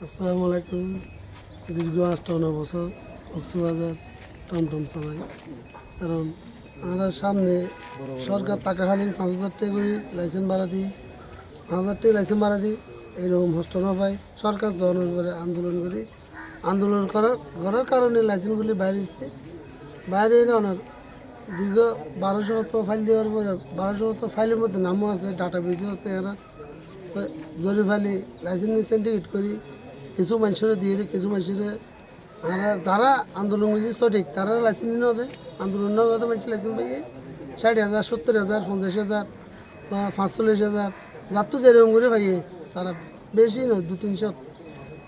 আসসালামু আলাইকুম। দীর্ঘ 58 বছর কক্সবাজার টমটম চালাই। কারণ আমরা সামনে সরকার টাকাখালীন 5,000 টাকা করে লাইসেন্স ভাড়া দিই, 5,000 টাকা লাইসেন্স ভাড়া দিই, এইরকম হস্ত না পাই। সরকার জনের করে আন্দোলন করার কারণে লাইসেন্সগুলি বাইরে অনেক দীর্ঘ 1200 মতো ফাইল দেওয়ার পরে 1200 মতো ফাইলের মধ্যে নামও আছে, ডাটা বেজও আছে। এরা জরি ফাইলে লাইসেন্স সিন্ডিকেট করি, কিছু মানুষের দিয়ে দিই, কিছু মানুষের যারা আন্দোলন করছে সঠিক তারা লাইসেন্স নিয়ে দেয়। আন্দোলন না করতে মানুষ লাইসেন্স পাইয়ে 60,000, 70,000, 50,000 বা 45,000 যার তো যেরকম করে পাইয়ে, তারা বেশি নয় 200-300।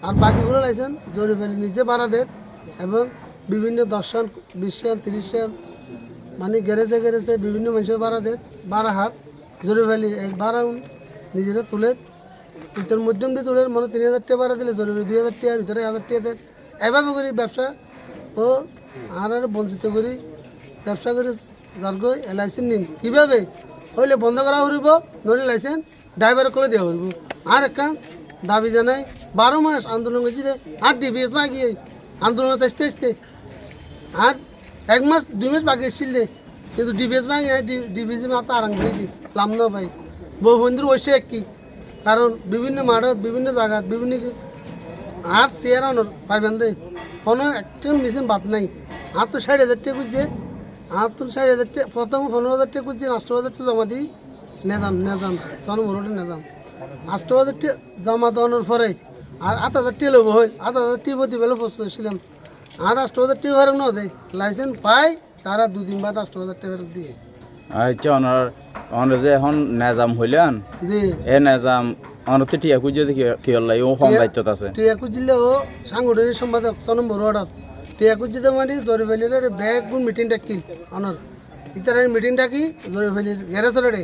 আর বাকিগুলো লাইসেন্স জরি ফাইলে নিজে ভাড়া দেয় এবং বিভিন্ন 10 সাল, 20 সাল, 30 সাল মানে গ্যারেজে বিভিন্ন মানুষের ভাড়া দেয়। 12 হাত জরি ফাইলে ভাড়া নিজেরা তুলে ভিতর মধ্যম দিয়ে তুলে মনে 3,000 টাকা ভাড়া দিলে জরুরি 2,000 টাকা, ভিতরে 1,000 টাকা দেয়। এভাবে করি ব্যবসা ও আর বঞ্চিত করি ব্যবসা করে। যার গই লাইসেন্স নিন কীভাবে হইলে বন্ধ করা হইব, নইলে লাইসেন্স ড্রাইভার করে দেওয়া হইব। আর একটা দাবি জানাই, 12 মাস আন্দোলন করছি আর ডিভিএস বাকি আন্দোলন আসতে আর 1 মাস 2 মাস বাকি এসেছিল, কিন্তু ডিভিএস বাকি ডিভিএস মাত্র আরাম করেছি লাম না ভাই। বহু বন্ধুর ওইসে কি কারণ বিভিন্ন মাঠত বিভিন্ন জায়গাত বিভিন্ন হাত চেয়ার অনর পাইবেন দে কোনো একটা মেশিন বাদ নাই। আর তো 60,000 টাকা খুঁজছে, আর তো 60,000 টাকা প্রথম 15,000 টাকা খুঁজছে, 8,000 টাকা জমা দিই নেজাম জনমরোডে নেজাম 8,000 টাকা জমা দেওয়ানোর পরে আর 8,000 টাকা লোক হইল, 8,000 টাকা প্রতি বেলা প্রস্তুত ছিলাম। আর 8,000 টাকা ফেরত না দেয়, লাইসেন্স পাই তারা 2 দিন বাদ 8,000 টাকা ফেরত দিয়ে। আচ্ছা ওনার যে এখন নেজাম হইলেন জি এ নেজাম অনর তো টিয়া খুঁজে কি হল ও কম দায়িত্বত আছে। টিয়া খুঁজলে ও সাংগঠনিক সম্পাদক 6 নম্বর ওয়ার্ডত টিয়া খুঁজিতে মানে জরি ফেলির ব্যাগ গুণ মিটিং ডাকিল অনর ইতার মিটিং ডাকি জরি ফেলির গ্যারেজরে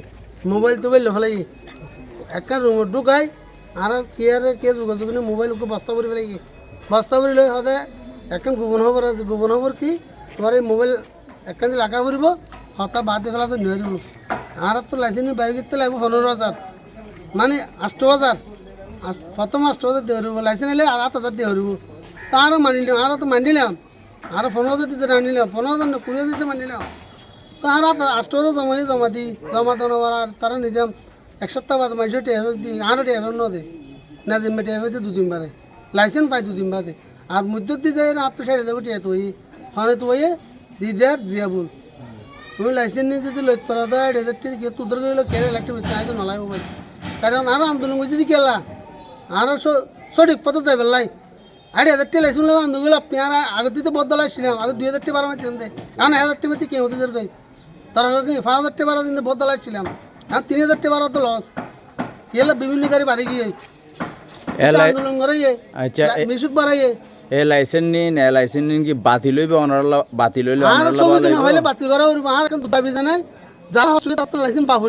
মোবাইল টোবাইল ফেলাই একটা রুমত ঢুকাই আর কে যোগাযোগ নিয়ে মোবাইল বস্তা করে ফেলাই বস্তা করে লই সদায় একখান গোপন খবর আছে। গোপন খবর কি তোমার এই মোবাইল একখান লাখা ফুরিব হতা বাদ দিয়ে ফেলা আছে নিয়ে দিব। আর তো লাইসেন্স বাইরে করতে লাগবে 15,000 মানে 8,000 প্রথম 8,000 দিয়ে হরিব, লাইসেন্স এলে আর 8,000 দিয়ে হরিব। তারও মানিলাম আর তো মানিলাম আর 15,000 দিতে মানিলাম, 15,000 না 20,000 দিতে মানিলাম। তো আর 8,000 জমা দিই জমা দেওয়ার আর তারা নিজাম 1 সপ্তাহ বাদ মানুষের টেহার দিই আরও টেহার ন দেয় না জিম্মে টেহার দিয়ে 2 দিন বাদে লাইসেন্স পাই 2 দিন বাদে। আর মধ্যে দিয়ে যায় না 60,000 টেহা তুই হনে তুই দিয়ে দেয় জিয়াবুল তুমি লাইসেন্স নিয়ে যদি লইতে পারো 1,000 টাকা তোদের কেড়ে লাগতে তো নলাইব ভাই। কারণ আরও আন্দোলন করছি যদি কেলা আরও সঠিক পথে যাইবে লাই 1,000 টাকা লাইসেন্স আন্দোলন আপনি আর আগের দিতে বদল আসছিলাম আগে 2,000 টাকা বারো মারছিলাম দে এখন 1,000 টাকা কে হতে যাই তারা 5,000 টাকা বারো দিন বদল আসছিলাম এখন 3,000 টাকা বারো তো লস কেলা বিভিন্ন গাড়ি বাড়ি গিয়ে আন্দোলন করাইয়ে মিশুক বাড়াইয়ে এ লাইসেন্স নিন কি বাতিল হইবে অনারলা বাতিল হইলে আর সময় হইলে বাতিল করা হইব। আর এখন দাবি জানাই যারা হচ্ছে তার লাইসেন্স পাব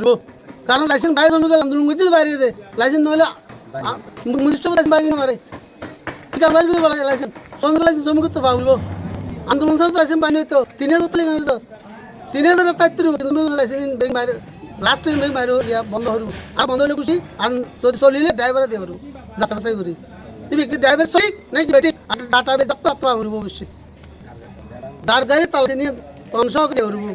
কারণ লাইসেন্স বাইরে জমি আন্দোলন করতে বাইরে দে লাইসেন্স নহলে মুজিষ্ট লাইসেন্স বাইরে মারে ঠিক আছে বাইরে বলা লাইসেন্স সঙ্গে লাইসেন্স জমি করতে পাবলিব আন্দোলন ছাড়া লাইসেন্স বাইরে হইতো 3,000 টাকা হইতো 3,000 টাকা লাইসেন্স ব্যাংক বাইরে লাস্ট টাইম ব্যাংক বাইরে বন্ধ হইব। আর বন্ধ হলে খুশি আর যদি চলিলে ড্রাইভারে দিয়ে হইব যাচাই করি তুমি কি ড্রাইভার সঠিক নাকি বেঠিক আর ডাটা বেজ তো আপনি অবশ্যই যার গাড়ি তাহলে নিয়ে অংশ দিয়ে হইব।